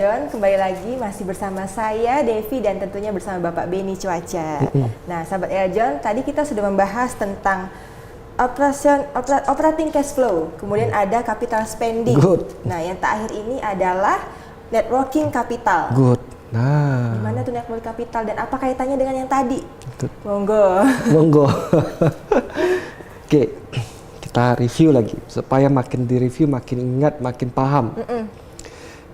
Eljon, kembali lagi masih bersama saya Devi dan tentunya bersama Bapak Beni Cuaca. Nah, sahabat Eljon, tadi kita sudah membahas tentang operating cash flow, kemudian ada capital spending. Nah, yang terakhir ini adalah net working capital. Nah, gimana tuh net working capital dan apa kaitannya dengan yang tadi? Monggo. Oke, kita review lagi supaya makin direview, makin ingat, makin paham.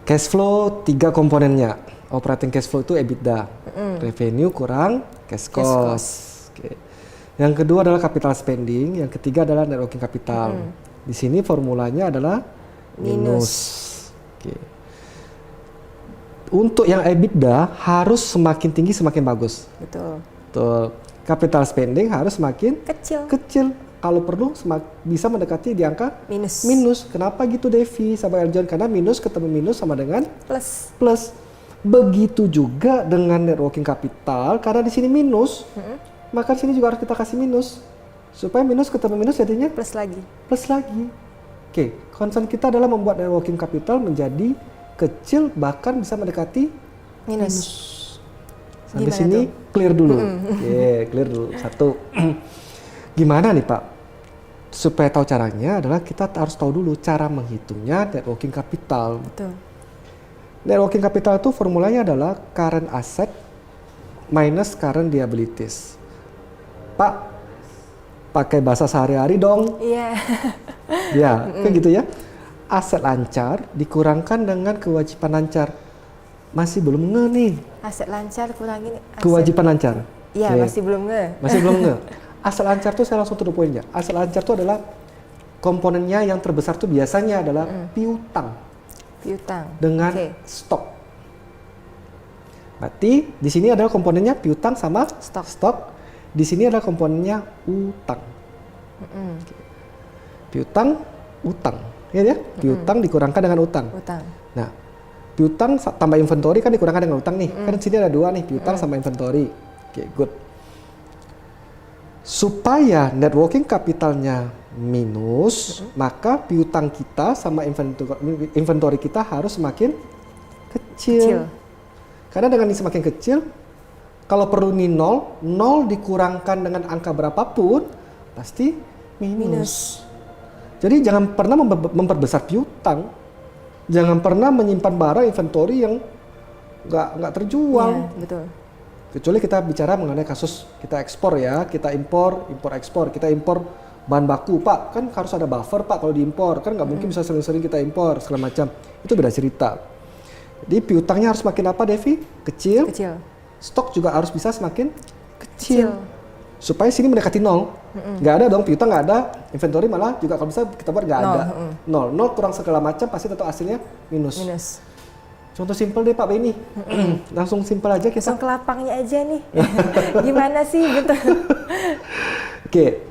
Cash flow 3 komponennya. Operating cash flow itu EBITDA, revenue kurang cash cost. Oke. Yang kedua adalah capital spending, yang ketiga adalah net working capital. Di sini formulanya adalah minus. Oke. Untuk yang EBITDA harus semakin tinggi semakin bagus. Betul. Capital spending harus semakin kecil. Kalau perlu bisa mendekati di angka minus. Kenapa gitu Devi sama Eljon? Karena minus ketemu minus sama dengan plus. Begitu juga dengan net working capital, karena di sini minus, maka di sini juga harus kita kasih minus supaya minus ketemu minus jadinya plus lagi. Oke, concern kita adalah membuat net working capital menjadi kecil bahkan bisa mendekati minus. Sampai sini clear dulu. Oke, clear dulu. Satu. Gimana nih Pak? Supaya tahu caranya adalah kita harus tahu dulu cara menghitungnya net working capital. Betul. Net working capital itu formulanya adalah current asset minus current liabilities. Pak, pakai bahasa sehari-hari dong. Iya. Ya, kayak gitu ya. Aset lancar dikurangkan dengan kewajiban lancar. Masih belum nge nih. Aset lancar kurangin aset. Kewajiban lancar. Iya, masih belum nge. Aset lancar tuh saya langsung to the point ya. Aset lancar tuh adalah komponennya yang terbesar tuh biasanya adalah piutang. Dengan stok. Berarti di sini adalah komponennya piutang sama stok. Di sini adalah komponennya utang. Piutang, utang. Ya. Piutang dikurangkan dengan utang. Nah, piutang tambah inventory kan dikurangkan dengan utang nih. Kan di sini ada 2 nih, piutang sama inventory. Oke, good. Supaya net working capitalnya minus, maka piutang kita sama inventory kita harus semakin kecil. Karena dengan ini semakin kecil, kalau perlu ini 0 dikurangkan dengan angka berapapun, pasti minus. Jadi jangan pernah memperbesar piutang. Jangan pernah menyimpan barang inventory yang nggak terjual. Iya, betul. Kecuali kita bicara mengenai kasus kita ekspor ya, kita impor ekspor, kita impor bahan baku, Pak, kan harus ada buffer Pak kalau diimpor, kan nggak mungkin bisa sering-sering kita impor segala macam, itu beda cerita. Jadi piutangnya harus makin apa Devi? Kecil. Stok juga harus bisa semakin kecil. Supaya sini mendekati 0. Nggak ada dong, piutang nggak ada, inventory malah juga kalau bisa kita buat nggak ada. 0 kurang segala macam pasti tentu hasilnya minus. Contoh simpel deh Pak Beni, langsung simpel aja kita. Langsung ke lapangnya aja nih, gimana sih gitu. Oke,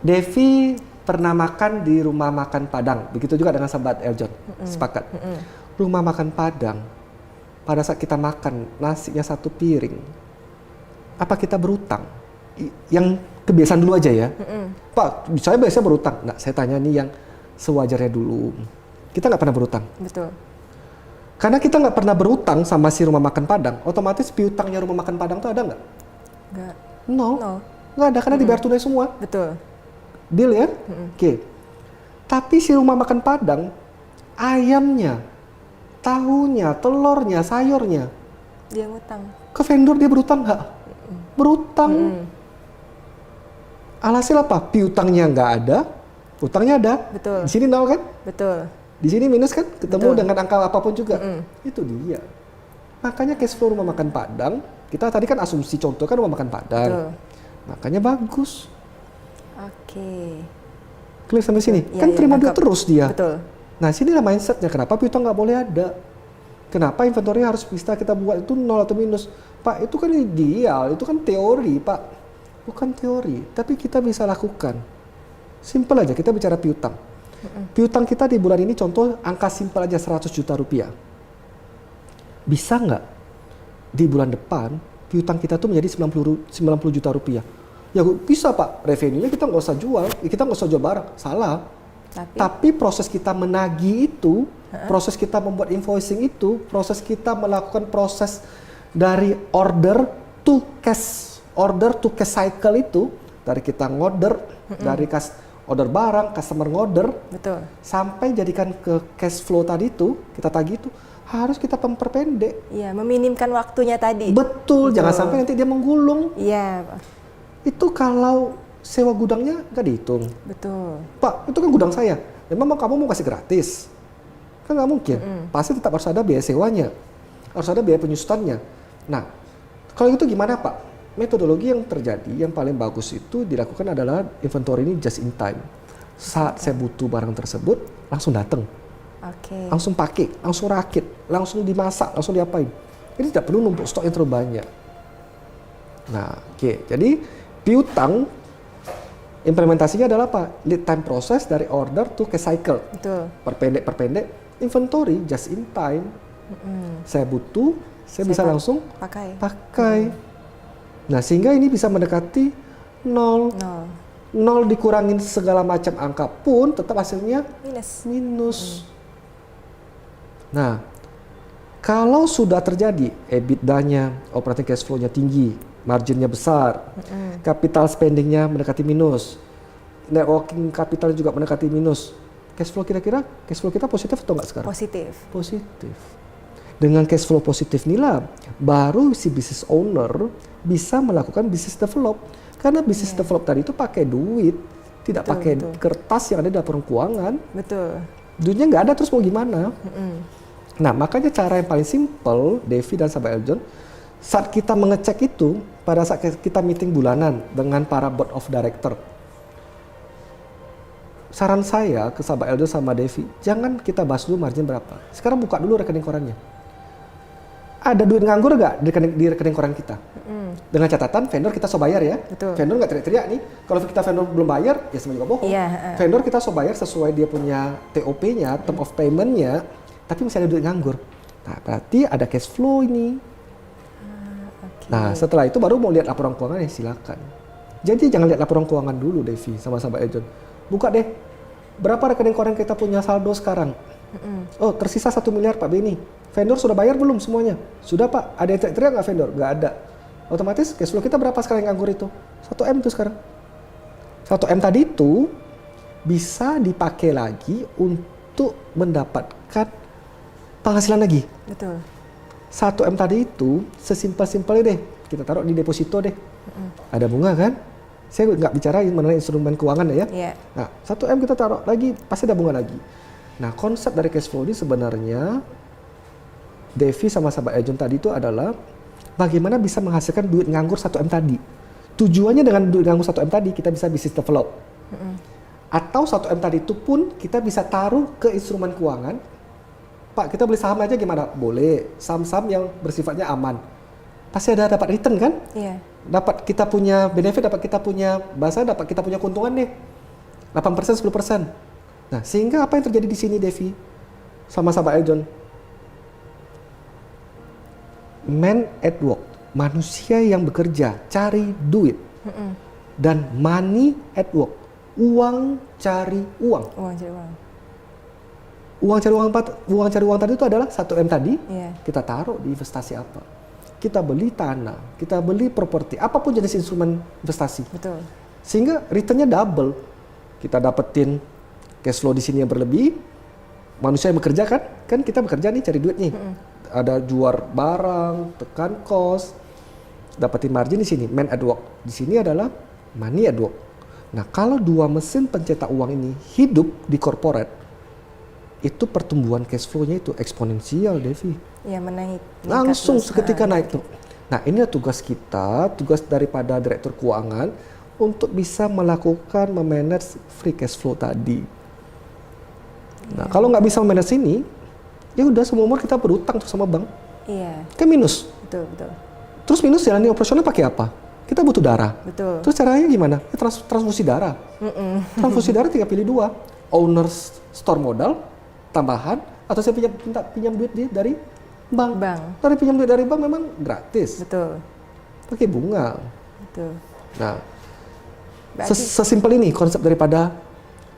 Devi pernah makan di rumah makan Padang, begitu juga dengan sahabat Eljon, sepakat. Rumah makan Padang, pada saat kita makan nasinya 1 piring, apa kita berutang? Yang kebiasaan dulu aja ya, Pak, saya biasanya berutang. Nah, saya tanya nih yang sewajarnya dulu, kita nggak pernah berutang. Betul. Karena kita nggak pernah berutang sama si rumah makan Padang, otomatis piutangnya rumah makan Padang tuh ada nggak? Nggak. Nggak ada karena dibayar tunai semua. Betul. Deal ya? Oke. Tapi si rumah makan Padang, ayamnya, tahunya, telurnya, sayurnya, dia ngutang. Ke vendor dia berutang nggak? Berutang. Alhasil apa? Piutangnya nggak ada, utangnya ada. Betul. Di sini 0 kan? Betul. Di sini minus kan, ketemu dengan angka apapun juga. Itu dia. Makanya cash flow rumah makan Padang, kita tadi kan asumsi contoh kan rumah makan Padang. Makanya bagus. Oke. Clear sampai sini? Kan terima duit terus dia. Betul. Nah, sinilah mindsetnya. Kenapa piutang nggak boleh ada? Kenapa inventory harus bisa kita buat itu 0 atau minus? Pak, itu kan ideal, itu kan teori Pak. Bukan teori, tapi kita bisa lakukan. Simple aja, kita bicara piutang. Piutang kita di bulan ini contoh angka simpel aja 100 juta rupiah. Bisa nggak di bulan depan piutang kita tuh menjadi 90 juta rupiah? Ya bisa Pak, revenue-nya kita nggak usah jual, kita nggak usah jual barang, salah. Tapi proses kita menagih itu Proses kita membuat invoicing itu, proses kita melakukan proses dari order to cash cycle itu, dari kita ngorder, dari order barang, customer ngorder, betul, sampai jadikan ke cash flow tadi itu, kita tagih itu, harus kita memperpendek. Iya, meminimkan waktunya tadi. Betul, jangan sampai nanti dia menggulung. Iya. Itu kalau sewa gudangnya nggak dihitung. Betul. Pak, itu kan gudang saya. Memang kamu mau kasih gratis? Kan nggak mungkin. Pasti tetap harus ada biaya sewanya. Harus ada biaya penyusutannya. Nah, kalau itu gimana Pak? Metodologi yang terjadi, yang paling bagus itu dilakukan adalah inventory ini just in time. Saat saya butuh barang tersebut, langsung datang. Langsung pakai, langsung rakit, langsung dimasak, langsung diapain. Jadi tidak perlu numpuk stok yang terlalu banyak. Nah, jadi piutang implementasinya adalah apa? Lead time proses dari order to cash cycle. Betul. Perpendek. Inventory just in time. Saya butuh, saya bisa langsung pakai. Nah, sehingga ini bisa mendekati 0. 0 dikurangin segala macam angka pun tetap hasilnya minus. Nah, kalau sudah terjadi EBITDA-nya, operating cash flow-nya tinggi, marginnya besar, capital spending-nya mendekati minus, net working capital juga mendekati minus. Cash flow kira-kira, cash flow kita positif atau enggak sekarang? Positif. Dengan cash flow positif inilah, baru si business owner bisa melakukan business develop. Karena business develop tadi itu pakai duit, tidak pakai kertas yang ada di laporan keuangan. Betul. Duitnya nggak ada, terus mau gimana? Nah, makanya cara yang paling simple, Devi dan sahabat Eljon, saat kita mengecek itu, pada saat kita meeting bulanan dengan para board of director, saran saya ke sahabat Eljon sama Devi, jangan kita bahas dulu margin berapa. Sekarang buka dulu rekening korannya. Ada duit nganggur nggak di rekening koran kita? Dengan catatan vendor kita so bayar ya. Betul. Vendor nggak teriak-teriak nih. Kalau kita vendor belum bayar, ya sama juga bohong. Vendor kita so bayar sesuai dia punya TOP-nya, term of payment-nya, tapi masih ada duit nganggur. Nah, berarti ada cash flow ini. Nah, setelah itu baru mau lihat laporan keuangan, ya silakan. Jadi jangan lihat laporan keuangan dulu, Devi, sama sahabat Eljon. Buka deh, berapa rekening koran kita punya saldo sekarang? Oh, tersisa 1 miliar Pak Beni. Vendor sudah bayar belum semuanya? Sudah Pak. Ada yang teriak nggak vendor? Nggak ada. Otomatis cash flow kita berapa sekarang yang nganggur itu? 1 M itu sekarang. 1 M tadi itu bisa dipakai lagi untuk mendapatkan penghasilan lagi. Betul. 1 M tadi itu sesimpel-simpelnya deh. Kita taruh di deposito deh. Ada bunga kan? Saya nggak bicara mengenai instrumen keuangan ya. Nah, 1 M kita taruh lagi, pasti ada bunga lagi. Nah, konsep dari cash flow ini sebenarnya Devi sama sahabat Eljon tadi itu adalah bagaimana bisa menghasilkan duit nganggur 1 M tadi. Tujuannya dengan duit nganggur 1 M tadi kita bisa business develop. Atau 1 M tadi itu pun kita bisa taruh ke instrumen keuangan. Pak, kita beli saham aja gimana? Boleh. Saham-saham yang bersifatnya aman. Pasti ada dapat return kan? Iya. Dapat kita punya benefit, dapat kita punya keuntungan nih. 8%, 10%. Nah, sehingga apa yang terjadi di sini, Devi? Sama sahabat Eljon. Man at work, manusia yang bekerja, cari duit. Dan money at work, uang cari uang. Uang cari uang tadi itu adalah 1 M tadi, kita taruh di investasi apa? Kita beli tanah, kita beli properti, apapun jenis instrumen investasi. Betul. Sehingga returnnya double. Kita dapetin cash flow di sini yang berlebih, manusia yang bekerja kan kita bekerja nih cari duit nih. Ada jual barang, tekan cost, dapetin margin di sini, man at work. Di sini adalah money at work. Nah, kalau dua mesin pencetak uang ini hidup di corporate, itu pertumbuhan cash flow-nya itu eksponensial, Devi. Ya, menaik. Langsung seketika naik tuh. Nah, ini tugas kita, tugas daripada direktur keuangan untuk bisa melakukan memanage free cash flow tadi. Nah, kalau nggak bisa memanage ini, ya udah semua umur kita berutang terus sama bank. Iya. Kan minus. Betul. Terus minus jalani operasional pakai apa? Kita butuh darah. Betul. Terus caranya gimana? Ya, transfusi darah. Transfusi darah tinggal pilih 2. Owners store modal tambahan atau saya pinjam duit dari bank. Dari pinjam duit dari bank memang gratis. Betul. Pakai bunga. Betul. Nah, sesimpel ini konsep daripada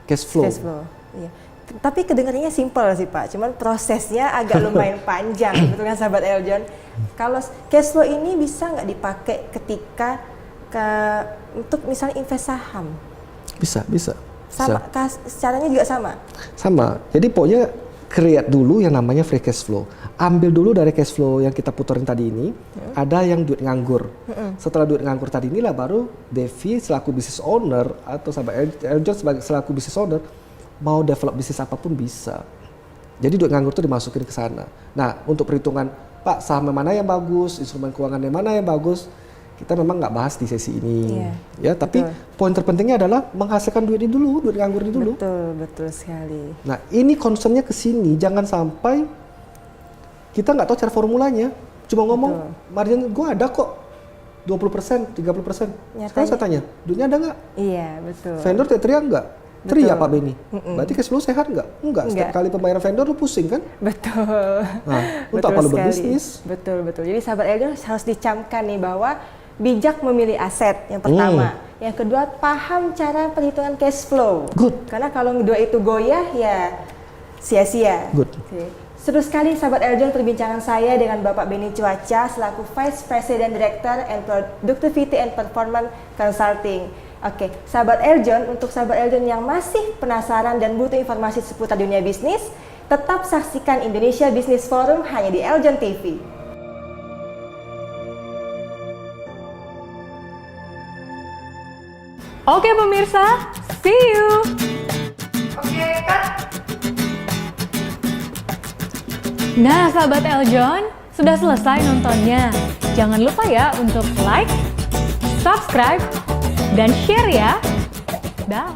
cash flow. Iya. Tapi kedengarannya simple sih Pak, cuman prosesnya agak lumayan panjang, betul kan sahabat Eljon? Kalau cash flow ini bisa nggak dipakai ketika untuk misalnya invest saham? Bisa. Sama, caranya juga sama? Sama. Jadi pokoknya create dulu yang namanya free cash flow. Ambil dulu dari cash flow yang kita puterin tadi ini, ada yang duit nganggur. Setelah duit nganggur tadi inilah baru Devi selaku business owner atau sahabat Eljon selaku business owner mau develop bisnis apapun bisa. Jadi duit nganggur itu dimasukin ke sana. Nah, untuk perhitungan Pak saham mana yang bagus, instrumen keuangan yang mana yang bagus, kita memang nggak bahas di sesi ini, ya. Tapi poin terpentingnya adalah menghasilkan duit ini dulu, duit nganggur ini dulu. Betul sekali. Nah, ini concernnya ke sini, jangan sampai kita nggak tahu cara formulanya, cuma ngomong margin gue ada kok 20%, 30%. Sekarang saya tanya, duitnya ada nggak? Iya, betul. Vendor teriak nggak? Teriak Pak Beni. Berarti cash flow sehat nggak? Enggak. Setiap kali pembayaran vendor lu pusing kan? Betul. Nah, untuk apa lu berbisnis? Betul. Jadi sahabat Eljon harus dicamkan nih bahwa bijak memilih aset yang pertama. Yang kedua, paham cara perhitungan cash flow. Good. Karena kalau dua itu goyah ya sia-sia. Good. Seru sekali sahabat Eljon perbincangan saya dengan Bapak Beni Cuaca selaku Vice President Director and Productivity and Performance Consulting. Oke, sahabat Eljon, untuk sahabat Eljon yang masih penasaran dan butuh informasi seputar dunia bisnis, tetap saksikan Indonesia Business Forum hanya di Eljon TV. Oke pemirsa, see you! Oke, Kak. Nah sahabat Eljon, sudah selesai nontonnya. Jangan lupa ya untuk like, subscribe, dan share ya. Dah.